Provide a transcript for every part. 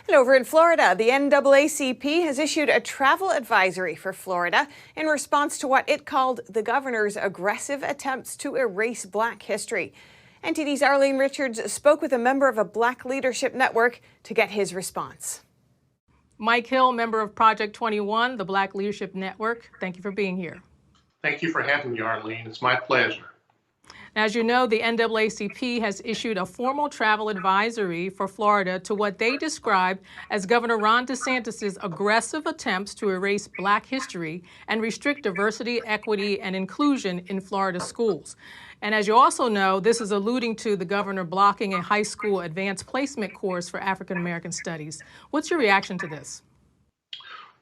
And over in Florida, the NAACP has issued a travel advisory for Florida in response to what it called the governor's aggressive attempts to erase Black history. NTD's Arlene Richards spoke with a member of a Black leadership network to get his response. Mike Hill, member of Project 21, the Black Leadership Network. Thank you for being here. Thank you for having me, Arlene. It's my pleasure. As you know, the NAACP has issued a formal travel advisory for Florida to what they describe as Governor Ron DeSantis' aggressive attempts to erase Black history and restrict diversity, equity, and inclusion in Florida schools. And as you also know, this is alluding to the governor blocking a high school advanced placement course for African American studies. What's your reaction to this?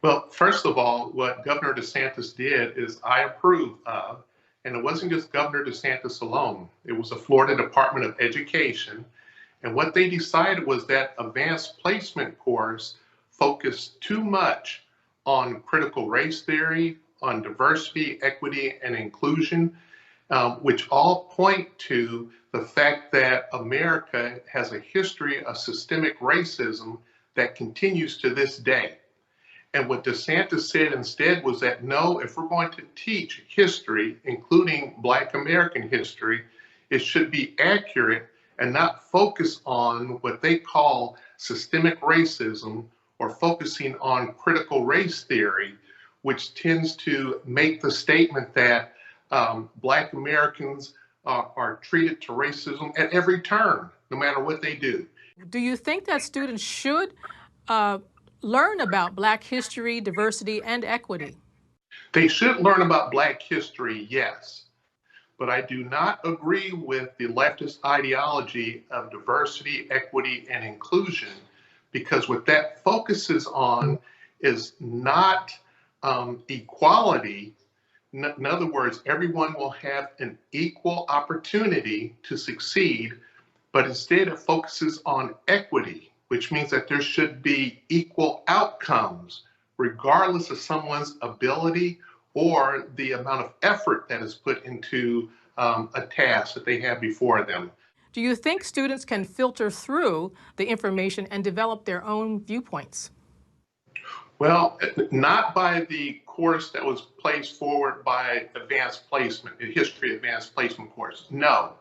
Well, first of all, what Governor DeSantis did is I approve of. And it wasn't just Governor DeSantis alone. It was the Florida Department of Education. And what they decided was that advanced placement course focused too much on critical race theory, on diversity, equity, and inclusion, which all point to the fact that America has a history of systemic racism that continues to this day. And what DeSantis said instead was that, no, if we're going to teach history, including Black American history, it should be accurate and not focus on what they call systemic racism or focusing on critical race theory, which tends to make the statement that Black Americans are treated to racism at every turn, no matter what they do. Do you think that students should learn about Black history, diversity, and equity? They should learn about Black history, yes. But I do not agree with the leftist ideology of diversity, equity, and inclusion, because what that focuses on is not equality. In other words, everyone will have an equal opportunity to succeed, but instead it focuses on equity, which means that there should be equal outcomes, regardless of someone's ability or the amount of effort that is put into a task that they have before them. Do you think students can filter through the information and develop their own viewpoints? Well, not by the course that was placed forward by advanced placement, the history advanced placement course, no.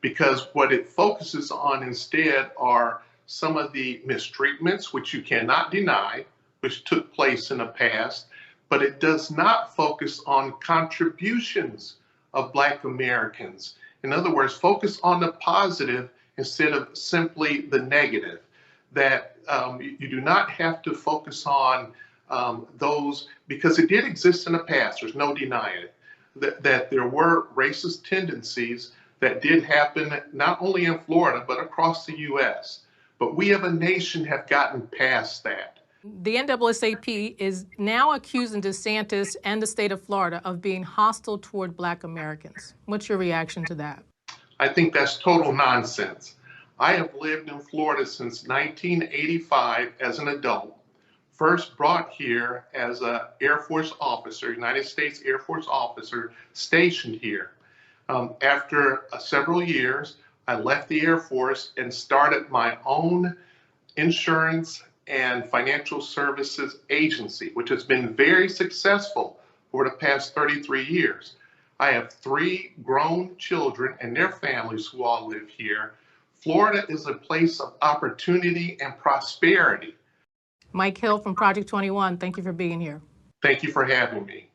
Because what it focuses on instead are some of the mistreatments, which you cannot deny, which took place in the past, but it does not focus on contributions of Black Americans. In other words, focus on the positive instead of simply the negative. That you do not have to focus on those, because it did exist in the past, there's no denying it, that there were racist tendencies that did happen not only in Florida, but across the U.S. But we as a nation have gotten past that. The NAACP is now accusing DeSantis and the state of Florida of being hostile toward Black Americans. What's your reaction to that? I think that's total nonsense. I have lived in Florida since 1985 as an adult, first brought here as an Air Force officer, United States Air Force officer stationed here. After several years, I left the Air Force and started my own insurance and financial services agency, which has been very successful over the past 33 years. I have 3 grown children and their families who all live here. Florida is a place of opportunity and prosperity. Mike Hill from Project 21, thank you for being here. Thank you for having me.